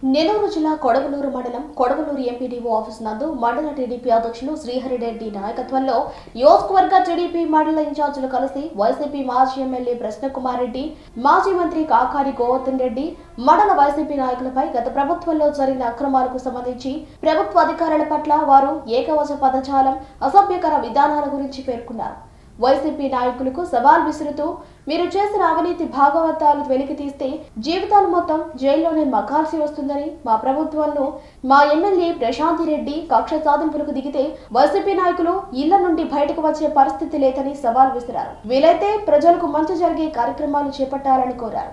నెల్లూరు జిల్లా కొడవలూరు మండలం Kodavalur MPDO office నందు మండల టీడీపీ అధ్యక్షులు శ్రీహరిరెడ్డి నాయకత్వంలో నియోజకవర్గ టీడీపీ మండల ఇన్ఛార్జీలు కలిసి వైసీపీ మాజీ ఎమ్మెల్యే ప్రసన్నకుమార్ రెడ్డి, మాజీ మంత్రి కాకాని గోవర్ధన్ రెడ్డి, మండల వైసీపీ నాయకులపై గత ప్రభుత్వంలో జరిగిన అక్రమాలకు సంబంధించి ప్రభుత్వ అధికారుల పట్ల వారు ఏకవచన పదజాలం, అసభ్యకర విధానాల గురించి పేర్కొన్నారు. వైసీపీ నాయకులకు సవాల్ విసురుతూ మీరు చేసిన అవినీతి భాగవతాలు వెలికి తీస్తే జీవితాలు మొత్తం జైల్లోనే మగ్గాల్సి వస్తుందని, మా ప్రభుత్వంలో మా ఎమ్మెల్యే ప్రశాంతి రెడ్డి కక్ష సాధింపులకు దిగితే వైసీపీ నాయకులు ఇళ్ల నుండి బయటకు వచ్చే పరిస్థితి లేదని సవాల్ విసిరారు. వీలైతే ప్రజలకు మంచి జరిగే కార్యక్రమాలు చేపట్టాలని కోరారు.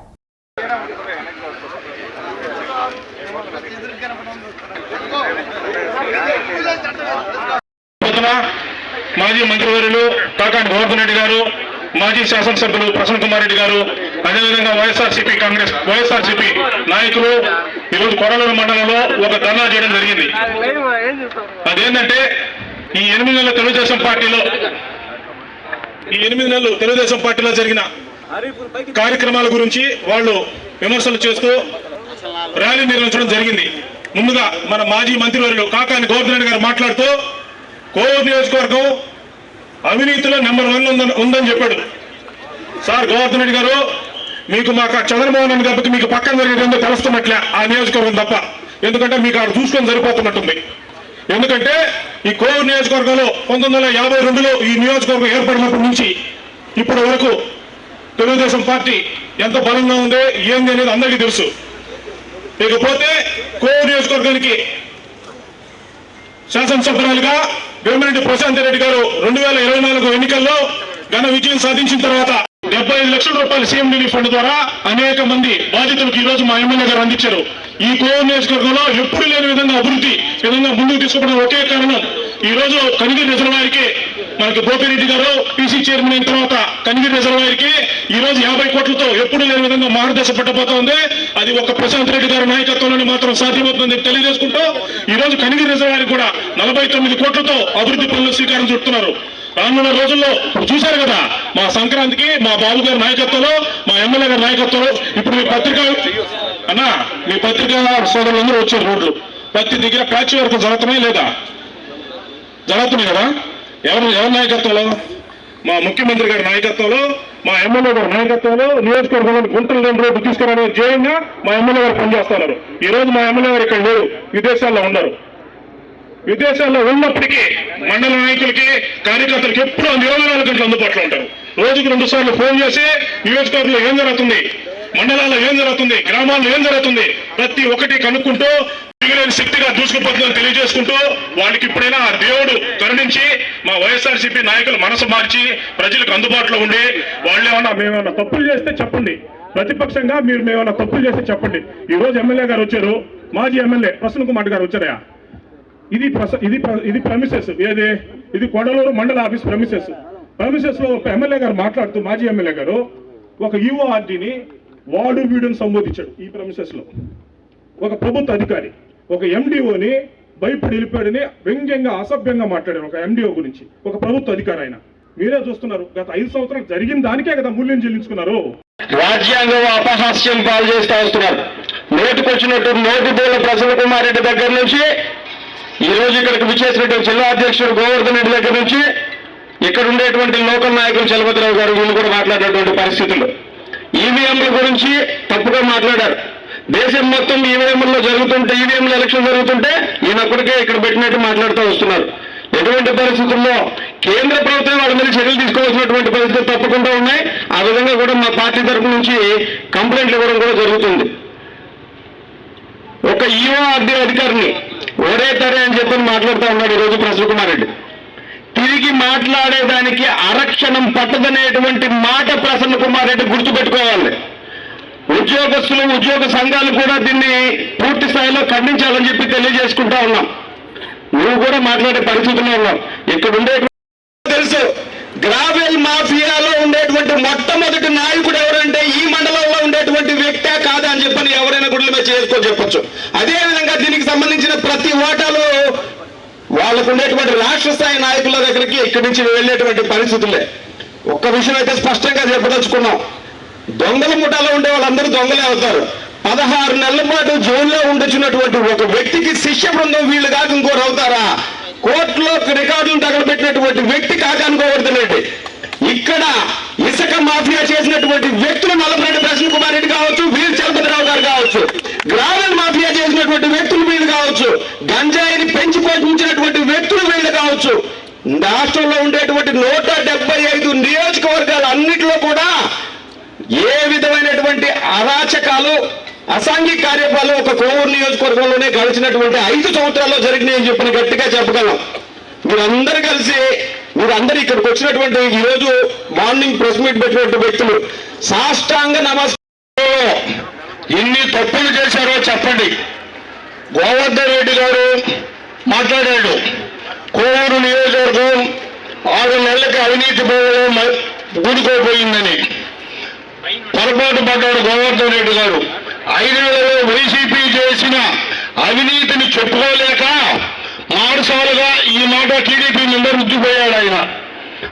మాజీ మంత్రివర్యులు కాకాని గోవర్ధన్ రెడ్డి గారు, మాజీ శాసనసభ్యులు ప్రసన్నకుమార్ రెడ్డి గారు, అదేవిధంగా వైఎస్ఆర్సీపీ నాయకులు ఈరోజు కొడవలూరు మండలంలో ఒక ధర్నా చేయడం జరిగింది. అదేంటంటే ఈ 8 నెలల తెలుగుదేశం పార్టీలో జరిగిన కార్యక్రమాల గురించి వాళ్ళు విమర్శలు చేస్తూ ర్యాలీ నిర్వహించడం జరిగింది. ముందుగా మన మాజీ మంత్రివర్యులు కాకాని గోవర్ధన్ రెడ్డి గారు మాట్లాడుతూ కోవూరు నియోజకవర్గం అవినీతిలో నెంబర్ 1 ఉందని చెప్పాడు. సార్ గోవర్ధన్ రెడ్డి గారు, మీకు మాకు చంద్రమోహన్ రెడ్డి కాబట్టి మీకు పక్కన జరిగేది తెలుస్తున్నట్లే ఆ నియోజకవర్గం తప్ప, ఎందుకంటే మీకు ఆడ చూసుకొని సరిపోతున్నట్టుంది. ఎందుకంటే ఈ కోవూరు నియోజకవర్గంలో 1952లో ఈ నియోజకవర్గం ఏర్పడినప్పటి నుంచి ఇప్పటి వరకు తెలుగుదేశం పార్టీ ఎంత బలంగా ఉందో ఏంది అనేది అందరికీ తెలుసు. ఇకపోతే కోవూరు నియోజకవర్గానికి శాసనసభ్యులుగా వేమిరెడ్డి ప్రశాంత్ రెడ్డి గారు 2024 ఎన్నికల్లో ఘన విజయం సాధించిన తర్వాత 75 లక్షల రూపాయల సీఎం రిలీఫ్ ఫండ్ ద్వారా అనేక మంది బాధితులకు ఈ రోజు మా ఎమ్మెల్యే గారు అందించారు. ఈ కోవూరు నియోజకవర్గంలో ఎప్పుడు లేని విధంగా అభివృద్ధి విధంగా ముందుకు తీసుకుపోవడం ఒకే కారణం, ఈ రోజు కనిగిరి రిజర్వాయర్కి మనకి గోపిరెడ్డి గారు పీసీ చైర్మన్ అయిన తర్వాత కనిగిరి రిజర్వాయర్కి ఈ రోజు 50 కోట్లతో ఎప్పుడు లేని విధంగా మార్గదర్శ పట్టబోతా ఉంది. అది ఒక ప్రశాంత్ రెడ్డి గారి నాయకత్వంలోనే మాత్రం సాధ్యమవుతుందని తెలియజేసుకుంటూ ఈ రోజు కనిగిరి రిజర్వాయర్ కూడా 49 కోట్లతో అభివృద్ధి పనులు శ్రీకారం చుడుతున్నారు. రానున్న రోజుల్లో చూశారు కదా, మా సంక్రాంతికి మా బాబు గారి నాయకత్వంలో, మా ఎమ్మెల్యే గారి నాయకత్వంలో ఇప్పుడు మీ పత్రికా సోదరులందరూ వచ్చారు. రోడ్లు ప్రతి దగ్గర ప్యాచ్ వర్క్ జరుగుతున్నాయి లేదా? జరుగుతున్నాయి కదా. ఎవరి నాయకత్వంలో? మా ముఖ్యమంత్రి గారి నాయకత్వంలో, మా ఎమ్మెల్యే గారి నాయకత్వంలో నియోజకవర్గంలో గుంటలు 2 రోడ్లు తీసుకురావడం ధ్యేయంగా మా ఎమ్మెల్యే గారు పనిచేస్తున్నారు. ఈ రోజు మా ఎమ్మెల్యే గారు ఇక్కడ లేరు, విదేశాల్లో ఉన్నారు. విదేశాల్లో ఉన్నప్పటికీ మండల నాయకులకి కార్యకర్తలకి ఎప్పుడూ 24 గంటలు అందుబాటులో ఉంటారు. రోజుకు 2 సార్లు ఫోన్ చేసి నియోజకవర్గంలో ఏం జరుగుతుంది, మండలాల్లో ఏం జరుగుతుంది, గ్రామాల్లో ఏం జరుగుతుంది ప్రతి ఒక్కటి కనుక్కుంటూ మిగిలిన శక్తిగా దూసుకుపోతుందని తెలియజేసుకుంటూ వాళ్ళకి ఇప్పుడైనా దేవుడు కరుణించి మా వైఎస్ఆర్సీపీ నాయకులు మనసు మార్చి ప్రజలకు అందుబాటులో ఉండి మేమేమన్నా తప్పులు చేస్తే చెప్పండి, ప్రతిపక్షంగా మీరు మేమన్నా తప్పులు చేస్తే చెప్పండి. ఈ రోజు ఎమ్మెల్యే గారు వచ్చారు, మాజీ ఎమ్మెల్యే ప్రసన్నకుమార్ గారు వచ్చారా? ఇది ప్రమిసెస్, ఇది కొడలూరు మండల ఆఫీస్ ప్రమిసెస్ లో ఒక ఎమ్మెల్యే గారు మాట్లాడుతూ మాజీ ఎమ్మెల్యే గారు ఒక ఈఓఆర్డీని వాడు వీడుని సంబోధించాడు. ఈ ప్రమిసెస్ లో ఒక ప్రభుత్వ అధికారి ఒక ఎండిఓని భయపడి వెళ్ళిపోయాడని వ్యంగ్యంగా అసభ్యంగా మాట్లాడారు. ఒక ఎండిఓ గురించి ఒక ప్రభుత్వ అధికారి ఆయన. మీరే చూస్తున్నారు, గత 5 సంవత్సరాలు జరిగిన దానికే కదా మూల్యం చెల్లించుకున్నారు. రాజ్యాంగం అపహాస్యం పాలు చేస్తూ వస్తున్నారు. నోటికొచ్చినట్టు నోటి బోల ప్రసన్నకుమార్ రెడ్డి దగ్గర నుంచి ఈ రోజు ఇక్కడికి విచ్చేసినటువంటి జిల్లా అధ్యక్షుడు గోవర్ధన్ రెడ్డి దగ్గర నుంచి ఇక్కడ ఉండేటువంటి లోకల్ నాయకులు చలపతిరావు గారు వీళ్ళు కూడా మాట్లాడినటువంటి పరిస్థితులు ఈవీఎంల గురించి తప్పుగా మాట్లాడారు. దేశం మొత్తం ఈవీఎంలో జరుగుతుంటే, ఈవీఎంల ఎలక్షన్ జరుగుతుంటే ఈయనప్పటికే ఇక్కడ పెట్టినట్టు మాట్లాడుతూ వస్తున్నారు. ఎటువంటి పరిస్థితుల్లో కేంద్ర ప్రభుత్వం వాళ్ళ మీద చర్యలు తీసుకోవాల్సినటువంటి పరిస్థితులు తప్పకుండా ఉన్నాయి. ఆ విధంగా కూడా మా పార్టీ తరఫు నుంచి కంప్లైంట్లు ఇవ్వడం కూడా జరుగుతుంది. ఒక ఈఓఆర్డీ అధికారిని ఒరే తరే అని చెప్పని మాట్లాడుతూ ఉన్నాడు ఈరోజు ప్రసన్నకుమార్ రెడ్డి. తిరిగి మాట్లాడేదానికి అరక్షణం పట్టదనేటువంటి మాట ప్రసన్నకుమార్ రెడ్డి గుర్తుపెట్టుకోవాలి. ఉద్యోగస్తులు, ఉద్యోగ సంఘాలు కూడా దీన్ని పూర్తి స్థాయిలో ఖండించాలని చెప్పి తెలియజేసుకుంటా ఉన్నాం. నువ్వు కూడా మాట్లాడే పరిస్థితుల్లో ఉన్నావు. ఇక్కడ ఉండే తెలుసు, గ్రావెల్ మాఫియాలో ఉండేటువంటి మొట్టమొదటి నాయకుడు ఎవరంటే ఈ మండలంలో ఉండేటువంటి వ్యక్తే కాదా అని చెప్పని ఎవరైనా గుడ్ల మీద చేసుకో చెప్పొచ్చు. అదేవిధంగా దీనికి సంబంధించిన ప్రతి ఓటాలు వాళ్ళకు ఉండేటువంటి రాష్ట్ర స్థాయి నాయకుల దగ్గరికి ఇక్కడి నుంచి వెళ్ళేటువంటి పరిస్థితులే. ఒక్క విషయం అయితే స్పష్టంగా చెప్పదలుచుకున్నాం, దొంగల ముఠాలో ఉండే వాళ్ళందరూ దొంగలే అవుతారు. 16 నెలల పాటు జైల్లో ఉండొచ్చినటువంటి ఒక వ్యక్తికి శిక్ష బృందం వీళ్ళు కాక ఇంకోరు అవుతారా? కోర్టులో రికార్డులు తగలబెట్టినటువంటి వ్యక్తి కాక అనుకోవద్దులేండి. ఇక్కడ ఇసుక మాఫియా చేసినటువంటి వ్యక్తులు నల్లపరెడ్డి ప్రసన్న కుమార్ రెడ్డి కావచ్చు, వీరు చలపతిరావు గారు కావచ్చు, గ్రామీణ మాఫియా చేసినటువంటి వ్యక్తులు వీళ్ళు కావచ్చు, గంజాయిని పెంచి పోషించినటువంటి వ్యక్తులు వీళ్ళు కావచ్చు. రాష్ట్రంలో ఉండేటువంటి 175 నియోజకవర్గాలు అన్నిటిలో కూడా ఏ విధమైనటువంటి అరాచకాలు, అసాంఘిక కార్యక్రమాలు ఒక కోవూరు నియోజకవర్గంలోనే గడిచినటువంటి 5 సంవత్సరాల్లో జరిగినాయని చెప్పిన గట్టిగా చెప్పగలం. మీరందరూ కలిసి మీరందరూ ఇక్కడికి వచ్చినటువంటి ఈరోజు మార్నింగ్ ప్రెస్ మీట్ పెట్టినటువంటి వ్యక్తులు సాష్టాంగ నమస్కారం. ఎన్ని తప్పులు చేశారో చెప్పండి. గోవర్ధన్ రెడ్డి గారు మాట్లాడాడు, కోవూరు నియోజకవర్గం 6 నెలలకి అవినీతి భూమిలో గుడికోపోయిందని. పొరపాటు పడ్డాడు గోవర్ధన్ రెడ్డి గారు. 5 నెలల్లో వైసీపీ చేసిన అవినీతిని చెప్పుకోలేక మారుసాలుగా ఈ మాట టీడీపీ మెంబర్ ఉద్దిపోయాడు.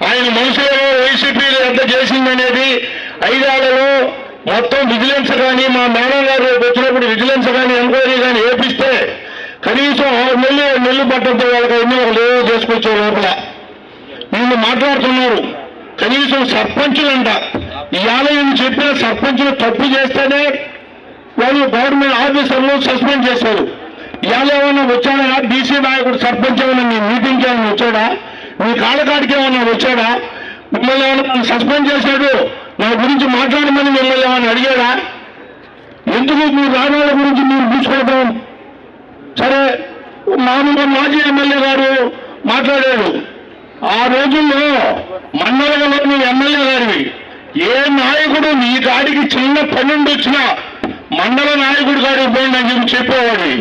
ఆయన మనసులో వైసీపీ ఎంత చేసిందనేది 5 ఏళ్లలో మొత్తం విజిలెన్స్ కానీ, మా మేడం గారు వచ్చినప్పుడు విజిలెన్స్ కానీ, ఎంక్వైరీ కానీ వేపిస్తే కనీసం 6 నెలలు పట్టడంతో వాళ్ళకి ఎన్నో లేవు చేసుకొచ్చే లోపల వీళ్ళు మాట్లాడుతున్నారు. కనీసం సర్పంచులంట ఈ ఆలయం చెప్పిన సర్పంచులు తప్పు చేస్తేనే వాళ్ళు గవర్నమెంట్ ఆఫీసర్లు సస్పెండ్ చేశారు. ఇవాళ ఏమన్నా వచ్చాడా? బీసీ నాయకుడు సర్పంచ్ ఏమన్నా మీ మీటింగ్కి ఏమన్నా వచ్చాడా? మీ కాళ్ళకాడికి ఏమన్నా వచ్చాడా? మిమ్మల్ని ఏమన్నా సస్పెండ్ చేశాడు, నా గురించి మాట్లాడమని మిమ్మల్ని ఏమన్నా అడిగాడా? ఎందుకు మీ రాజాల గురించి మీరు చూసుకోవడం? సరే, మాజీ ఎమ్మెల్యే గారు మాట్లాడాడు. ఆ రోజుల్లో మండలంలోని ఎమ్మెల్యే గారివి ఏ నాయకుడు నీ కాడికి చిన్న పన్నెండు వచ్చినా మండల నాయకుడు కాడికి పోయింది అని చెప్పి చెప్పేవాడి.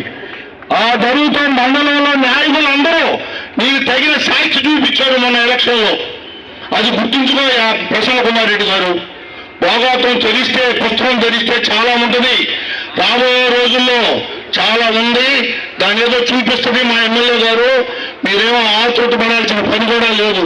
ఆ జరుగుతూ మండలంలో నాయకులు అందరూ నీకు తగిన సాక్షి చూపించారు మన ఎలక్షన్లో. అది గుర్తుంచుకోయా ప్రసన్న కుమార్ రెడ్డి గారు. భోగాతం తెలిస్తే, పుస్తకం తెలిస్తే చాలా ఉంటుంది. రాబోయే రోజుల్లో చాలా ఉంది. దాని ఏదో చూపిస్తుంది మా ఎమ్మెల్యే గారు. మీరేమో ఆతృత పడాల్సిన పని కూడా లేదు.